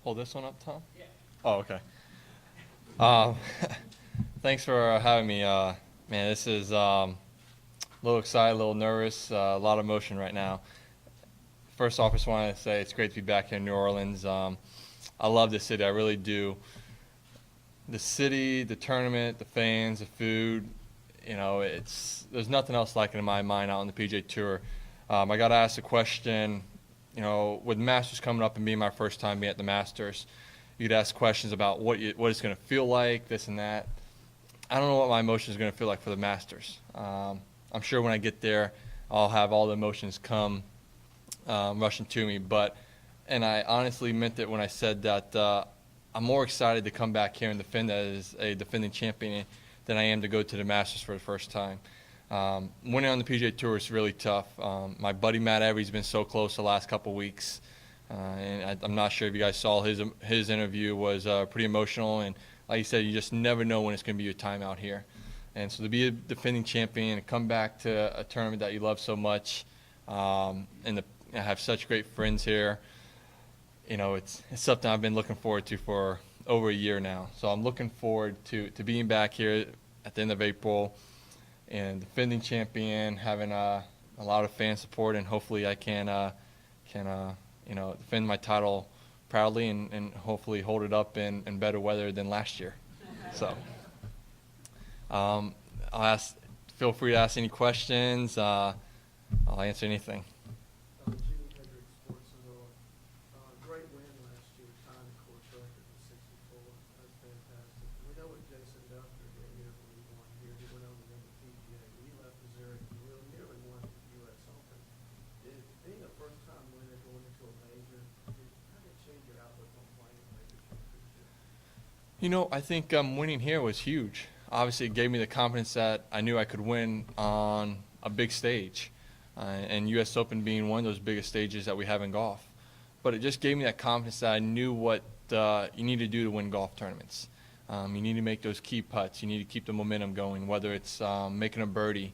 hold this one up, Tom? Yeah. Oh, okay. Um, Thanks for having me. Man, this is a little excited, a little nervous, a lot of emotion right now. First off, I just want to say it's great to be back here in New Orleans. I love this city, I really do. The city, the tournament, the fans, the food, there's nothing else like it in my mind out on the PGA Tour. I got asked a question, with Masters coming up and being my first time being at the Masters, you'd ask questions about what it's going to feel like, this and that. I don't know what my emotions are going to feel like for the Masters. I'm sure when I get there, I'll have all the emotions come rushing to me. And I honestly meant it when I said that I'm more excited to come back here and defend as a defending champion than I am to go to the Masters for the first time. Winning on the PGA Tour is really tough. My buddy Matt Every's been so close the last couple of weeks. And I'm not sure if you guys saw his interview was pretty emotional. And like you said, you just never know when it's going to be your time out here. And so to be a defending champion and come back to a tournament that you love so much, and have such great friends here, it's something I've been looking forward to for over a year now. So I'm looking forward to being back here at the end of April and defending champion, having a lot of fan support, and hopefully I can defend my title proudly and hopefully hold it up in better weather than last year. So feel free to ask any questions. I'll answer anything. Great win last year, tying the course record with 64. That's fantastic. We know what Jason Duffner did here when he won here. He went on to win the PGA. He left the Zurich and really nearly won the U.S. Open. Being a first-time winner going into a major, how did it change your outlook on playing a major championship? I think winning here was huge. Obviously, it gave me the confidence that I knew I could win on a big stage, and U.S. Open being one of those biggest stages that we have in golf. But it just gave me that confidence that I knew what you need to do to win golf tournaments. You need to make those key putts. You need to keep the momentum going, whether it's making a birdie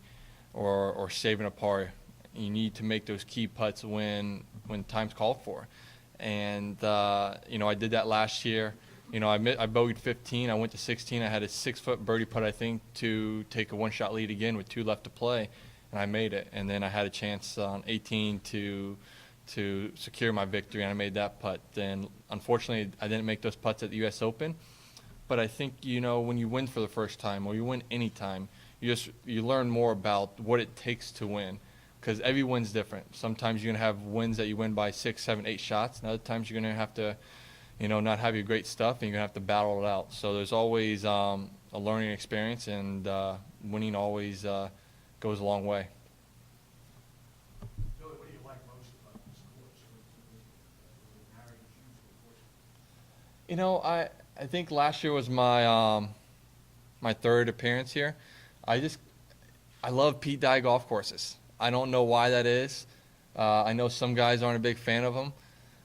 or saving a par. You need to make those key putts when time's called for. And, I did that last year. I bogeyed 15. I went to 16. I had a 6-foot birdie putt, I think, to take a one-shot lead again with 2 left to play, and I made it. And then I had a chance on 18 to secure my victory, and I made that putt. And unfortunately, I didn't make those putts at the U.S. Open. But I think, when you win for the first time or you win any time, you learn more about what it takes to win, because every win's different. Sometimes you're going to have wins that you win by 6, 7, 8 shots, and other times you're going to have to not have your great stuff, and you're going to have to battle it out. So there's always a learning experience, and winning always goes a long way. What do you like most about this course? How are you choosing the course? I think last year was my my third appearance here. I love Pete Dye golf courses. I don't know why that is. I know some guys aren't a big fan of them,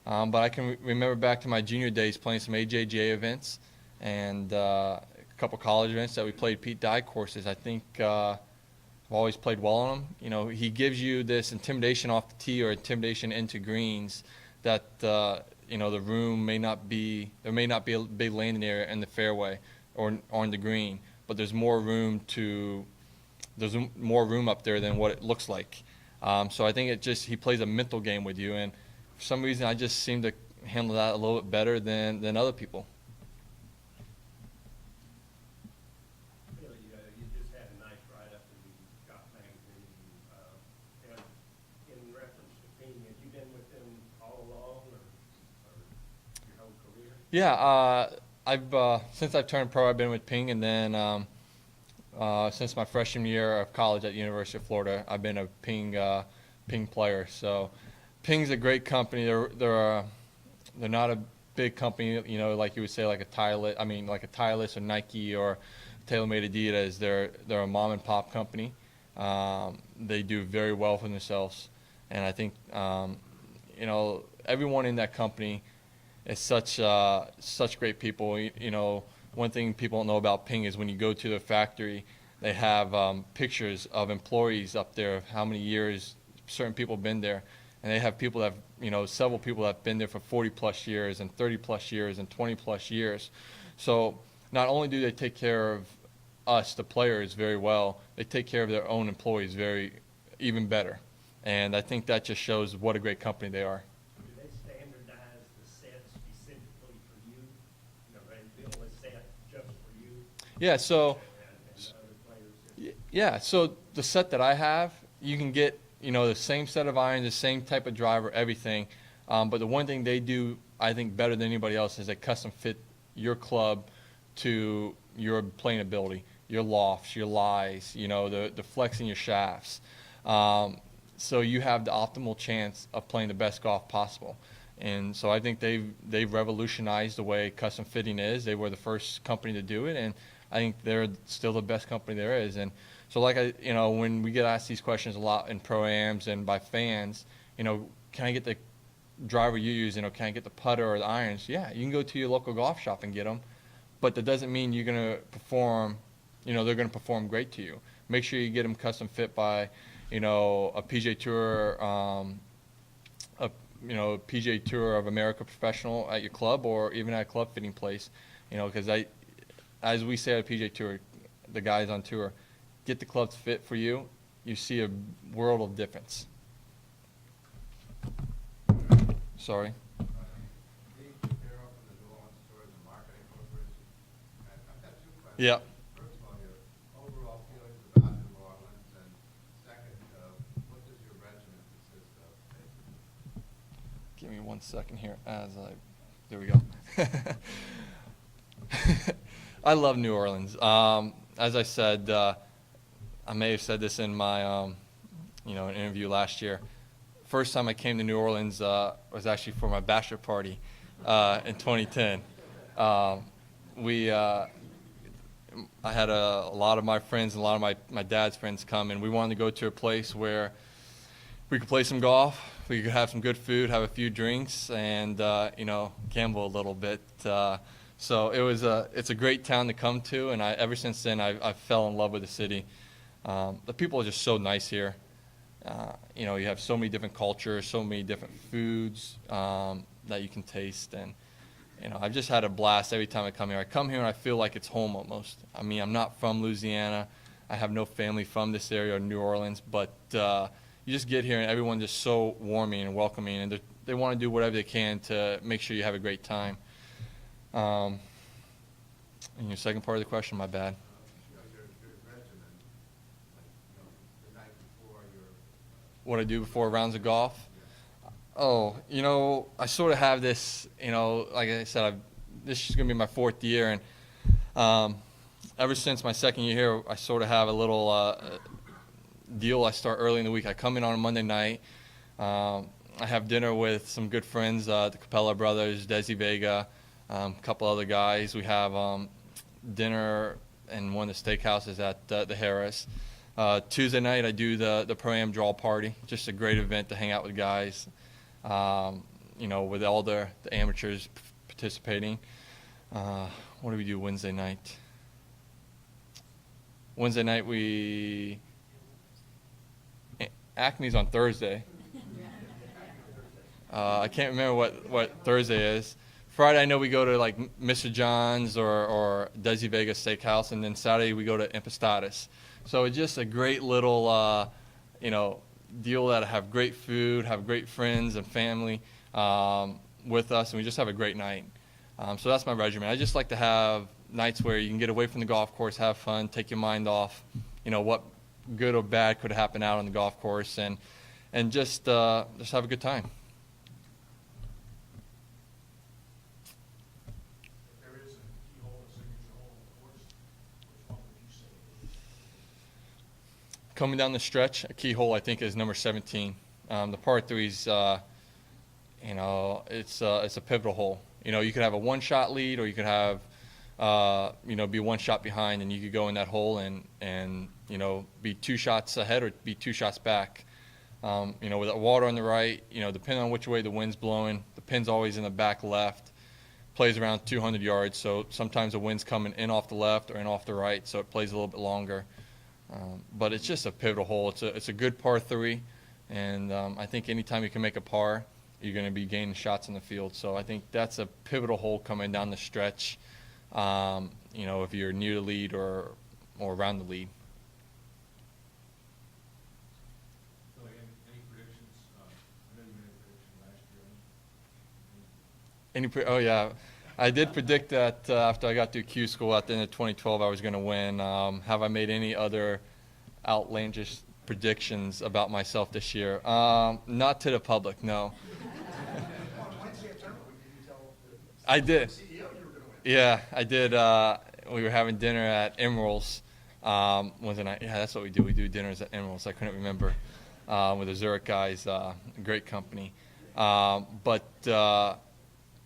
but I can remember back to my junior days playing some AJGA events and a couple college events that we played Pete Dye courses. I think I've always played well on them. He gives you this intimidation off the tee or intimidation into greens that the room may not be a big landing area in the fairway or on the green, but there's more room up there than what it looks like. So I think he plays a mental game with you, and for some reason I just seem to handle that a little bit better than other people. You just had a nice ride up and you got things and in reference to Ping, have you been with them all along or your whole career? Yeah, since I've turned pro, I've been with Ping, and then since my freshman year of college at the University of Florida, I've been a Ping player. So Ping's a great company. They're not a big company, like you would say, like a Titleist or Nike or TaylorMade Adidas. They're a mom and pop company. They do very well for themselves, and I think everyone in that company is such great people. One thing people don't know about Ping is when you go to the factory, they have pictures of employees up there of how many years certain people have been there. and they have people that have, several people that have been there for 40 plus years and 30 plus years and 20 plus years. So not only do they take care of us, the players, very well, they take care of their own employees even better. And I think that just shows what a great company they are. Do they standardize the set specifically for you? They build a set just for you? Yeah, so And other players? yeah, so the set that I have, you can get, the same set of irons, the same type of driver, everything. But the one thing they do, I think, better than anybody else is they custom fit your club to your playing ability, your lofts, your lies, the flexing your shafts. So you have the optimal chance of playing the best golf possible. And so I think they've revolutionized the way custom fitting is. They were the first company to do it, and I think they're still the best company there is. And so when we get asked these questions a lot in pro-ams and by fans, can I get the driver you use, can I get the putter or the irons? Yeah, you can go to your local golf shop and get them, but that doesn't mean you're going to perform, they're going to perform great to you. Make sure you get them custom fit by, a PGA Tour, PGA Tour of America professional at your club or even at a club fitting place, because as we say at PGA Tour, the guys on tour, get the clubs fit for you. You see a world of difference. Sorry. They're up in the New Orleans Tourism Marketing Corporation. I've got two questions. Yeah. First of all, your overall feelings about New Orleans, and second, what does your regiment consist of? Give me 1 second here there we go. I love New Orleans. As I said, I may have said this in my, an interview last year. First time I came to New Orleans was actually for my bachelor party in 2010. I had a lot of my friends and a lot of my dad's friends come, and we wanted to go to a place where we could play some golf, we could have some good food, have a few drinks, and gamble a little bit. So it's a great town to come to, and ever since then I fell in love with the city. The people are just so nice here. You have so many different cultures, so many different foods that you can taste, and I've just had a blast every time I come here. I come here and I feel like it's home almost. I mean, I'm not from Louisiana. I have no family from this area or New Orleans, but you just get here and everyone's just so warming and welcoming, and they want to do whatever they can to make sure you have a great time. And your second part of the question, my bad. Your regiment, the night before your... What I do before rounds of golf? Oh, I sort of have this, like I said, this is going to be my 4th year, and ever since my second year here, I sort of have a little deal. I start early in the week. I come in on a Monday night. I have dinner with some good friends, the Capella brothers, Desi Vega, a couple other guys. We have dinner in one of the steakhouses at the Harris. Tuesday night, I do the Pro-Am Draw Party, just a great event to hang out with guys, with all the amateurs participating. What do we do Wednesday night? Wednesday night, Acme's on Thursday. I can't remember what Thursday is. Friday, I know we go to like Mr. John's or Desi Vega Steakhouse, and then Saturday we go to Impostades. So it's just a great little, deal that I have great food, have great friends and family with us, and we just have a great night. So that's my regimen. I just like to have nights where you can get away from the golf course, have fun, take your mind off, what good or bad could happen out on the golf course, and just have a good time. If there is a key hole, a signature hole on the course, which one would you say it is? Coming down the stretch, a key hole I think is number 17. The par 3's, it's a pivotal hole. You could have a one-shot lead, or you could have, be one shot behind, and you could go in that hole and be 2 shots ahead or be 2 shots back. With the water on the right, depending on which way the wind's blowing, the pin's always in the back left. Plays around 200 yards, so sometimes the wind's coming in off the left or in off the right, so it plays a little bit longer. But it's just a pivotal hole. It's a good par 3. And I think anytime you can make a par, you're going to be gaining shots in the field. So I think that's a pivotal hole coming down the stretch, if you're near the lead or around the lead. So any predictions? I know you made a prediction last year. Oh yeah, I did predict that after I got through Q school at the end of 2012, I was going to win. Have I made any other outlandish predictions about myself this year? Not to the public, no. I did. Yeah, I did. We were having dinner at Emerald's. Was it? Yeah, that's what we do. We do dinners at Emerald's. I couldn't remember with the Zurich guys. Great company. But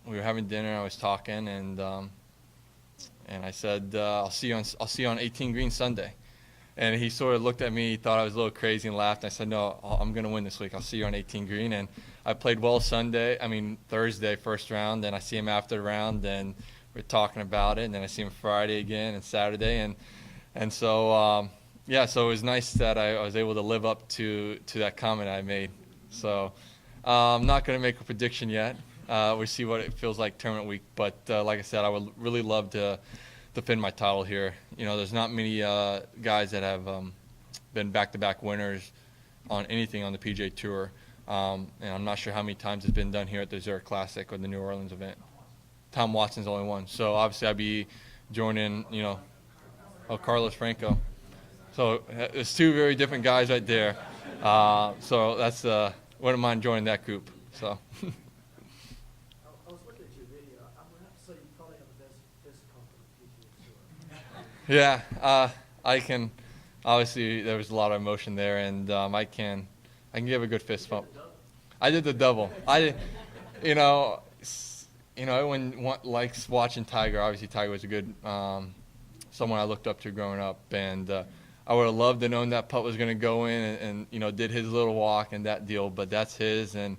we were having dinner. I was talking, and I said, "I'll see you on 18 Green Sunday." And he sort of looked at me, thought I was a little crazy, and laughed. And I said, "No, I'm going to win this week. I'll see you on 18 Green." And I played well Thursday, first round. Then I see him after the round, and we're talking about it. And then I see him Friday again and Saturday. And so, so it was nice that I was able to live up to that comment I made. So I'm not going to make a prediction yet. We'll see what it feels like tournament week. But like I said, I would really love to defend my title here. There's not many guys that have been back-to-back winners on anything on the PGA Tour. And I'm not sure how many times it's been done here at the Zurich Classic or the New Orleans event. Tom Watson's the only one. So obviously I'd be joining, Carlos Franco. So there's two very different guys right there. So that's wouldn't mind joining that group. So. I was looking at your video. I'm going to have to say you probably have the best fist pump on the PGA Tour. Yeah, I can. Obviously, there was a lot of emotion there, and I can give a good fist pump. I did the double. Everyone likes watching Tiger. Obviously, Tiger was a good someone I looked up to growing up, and I would have loved to know that putt was going to go in, and did his little walk and that deal. But that's his, and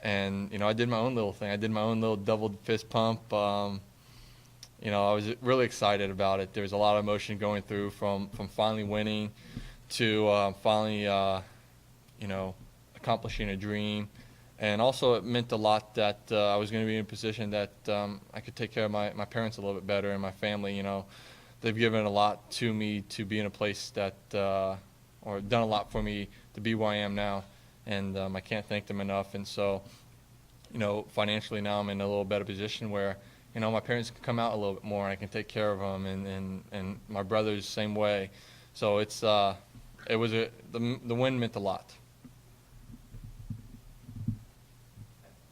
I did my own little thing. I did my own little double fist pump. I was really excited about it. There was a lot of emotion going through from finally winning to finally accomplishing a dream. And also it meant a lot that I was going to be in a position that I could take care of my parents a little bit better and my family. They've given a lot to me to be in a place that, or done a lot for me to be where I am now. And I can't thank them enough. And so, financially now I'm in a little better position where, my parents can come out a little bit more and I can take care of them, and my brothers same way. So the win meant a lot.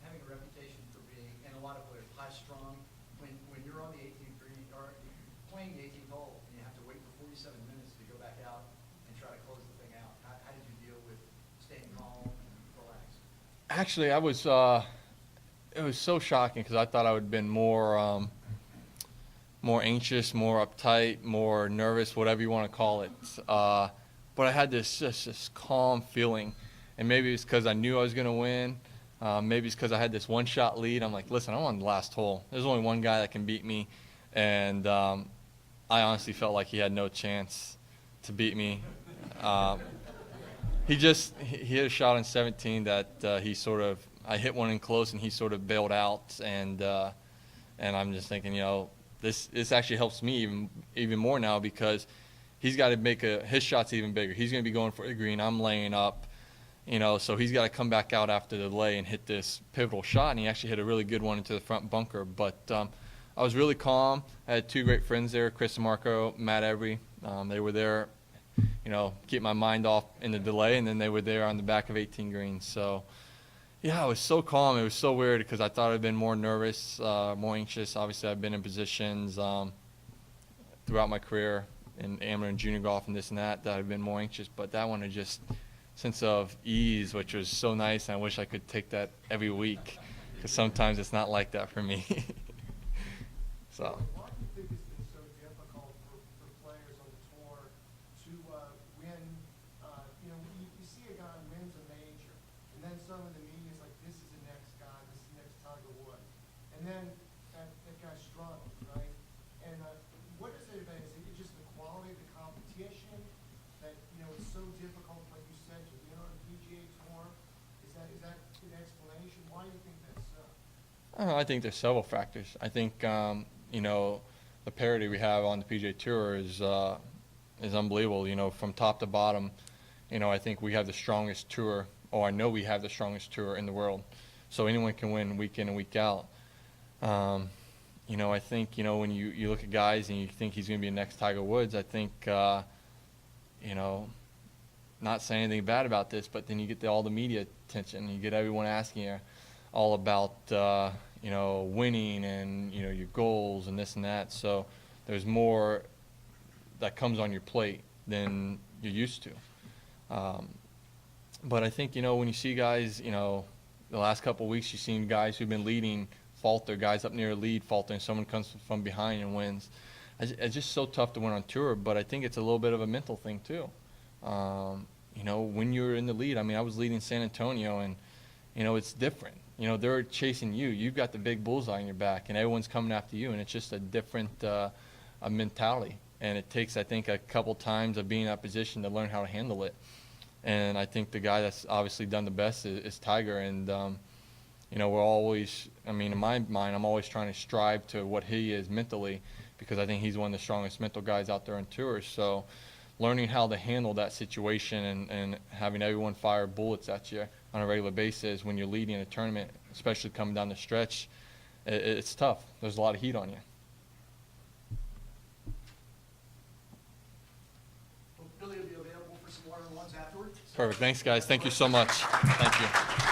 Having a reputation for being, and a lot of players, high-strung, when you're on the 18th green, or playing the 18th hole, and you have to wait for 47 minutes to go back out and try to close the thing out, how did you deal with staying calm and relaxed? Actually, it was so shocking because I thought I would have been more anxious, more uptight, more nervous, whatever you want to call it. But I had this calm feeling, and maybe it's because I knew I was going to win. Maybe it's because I had this one-shot lead. I'm like, listen, I'm on the last hole. There's only one guy that can beat me, and I honestly felt like he had no chance to beat me. He hit a shot on 17 that I hit one in close and he sort of bailed out, and I'm just thinking, this actually helps me even more now because he's got to make his shot's even bigger. He's going to be going for the green. I'm laying up, so he's got to come back out after the delay and hit this pivotal shot, and he actually hit a really good one into the front bunker. But I was really calm. I had two great friends there, Chris and Marco, Matt Every. They were there, keep my mind off in the delay, and then they were there on the back of 18 greens. So, yeah, I was so calm. It was so weird because I thought I'd been more nervous, more anxious. Obviously, I've been in positions throughout my career in amateur and junior golf and this and that I've been more anxious. But that one had just sense of ease, which was so nice. And I wish I could take that every week because sometimes it's not like that for me. So. Why do you think it's been so difficult for players on the tour to win? You see a guy wins a major, and then some of the media's like, this is the next guy, this is the next Tiger Woods. And then that guy struggles, right? And what is it about? Is it just the quality of the competition that, it's so difficult, like you said, to win on a PGA Tour? I think there's several factors. I think you know, the parity we have on the PGA Tour is unbelievable. You know, from top to bottom. You know, I think we have the strongest tour, or I know we have the strongest tour in the world. So anyone can win week in and week out. You know, I think, you know, when you look at guys and you think he's going to be the next Tiger Woods, I think, you know, not saying anything bad about this, but then you get all the media attention. You get everyone asking you all about, you know, winning and, you know, your goals and this and that. So there's more that comes on your plate than you're used to. But I think, you know, when you see guys, you know, the last couple of weeks you've seen guys who've been leading falter, guys up near a lead falter, and someone comes from behind and wins. It's just so tough to win on tour, but I think it's a little bit of a mental thing too. You know, when you're in the lead, I mean, I was leading San Antonio, and, you know, it's different. You know, they're chasing you. You've got the big bullseye on your back, and everyone's coming after you, and it's just a different a mentality. And it takes, I think, a couple times of being in that position to learn how to handle it. And I think the guy that's obviously done the best is Tiger. And, you know, we're always, I mean, in my mind, I'm always trying to strive to what he is mentally, because I think he's one of the strongest mental guys out there on tour. So learning how to handle that situation and having everyone fire bullets at you on a regular basis when you're leading a tournament, especially coming down the stretch, it's tough. There's a lot of heat on you. Billy will be available for some one-on-ones afterwards. Perfect. Thanks, guys. Thank you so much. Thank you.